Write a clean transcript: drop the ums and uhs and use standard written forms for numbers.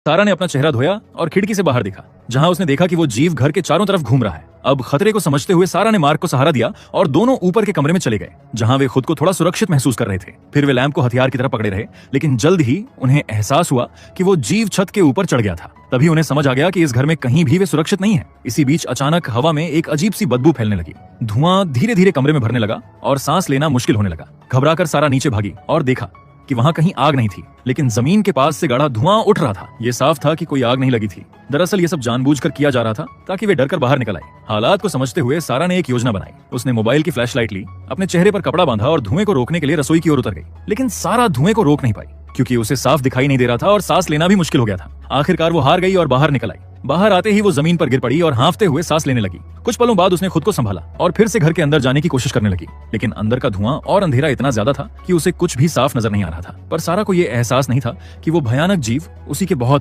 सारा ने अपना चेहरा धोया और खिड़की से बाहर देखा, जहां उसने देखा कि वो जीव घर के चारों तरफ घूम रहा है। अब खतरे को समझते हुए सारा ने मार्क को सहारा दिया और दोनों ऊपर के कमरे में चले गए, जहां वे खुद को थोड़ा सुरक्षित महसूस कर रहे थे। फिर वे लैंप को हथियार की तरह पकड़े रहे, लेकिन जल्द ही उन्हें एहसास हुआ कि वो जीव छत के ऊपर चढ़ गया था। तभी उन्हें समझ आ गया कि इस घर में कहीं भी वे सुरक्षित नहीं है। इसी बीच अचानक हवा में एक अजीब सी बदबू फैलने लगी। धुआं धीरे धीरे कमरे में भरने लगा और सांस लेना मुश्किल होने लगा। घबराकर सारा नीचे भागी और देखा कि वहां कहीं आग नहीं थी, लेकिन जमीन के पास से गाढ़ा धुआं उठ रहा था। ये साफ था कि कोई आग नहीं लगी थी। दरअसल ये सब जानबूझकर किया जा रहा था ताकि वे डरकर बाहर निकल आए। हालात को समझते हुए सारा ने एक योजना बनाई। उसने मोबाइल की फ्लैशलाइट ली, अपने चेहरे पर कपड़ा बांधा और धुएं को रोकने के लिए रसोई की ओर उतर गई। लेकिन सारा धुएं को रोक नहीं पाई, क्योंकि उसे साफ दिखाई नहीं दे रहा था और सांस लेना भी मुश्किल हो गया था। आखिरकार वो हार गई और बाहर निकल आई। बाहर आते ही वो जमीन पर गिर पड़ी और हांफते हुए सांस लेने लगी। कुछ पलों बाद उसने खुद को संभाला और फिर से घर के अंदर जाने की कोशिश करने लगी, लेकिन अंदर का धुआं और अंधेरा इतना ज्यादा था कि उसे कुछ भी साफ नजर नहीं आ रहा था। पर सारा को ये एहसास नहीं था कि वो भयानक जीव उसी के बहुत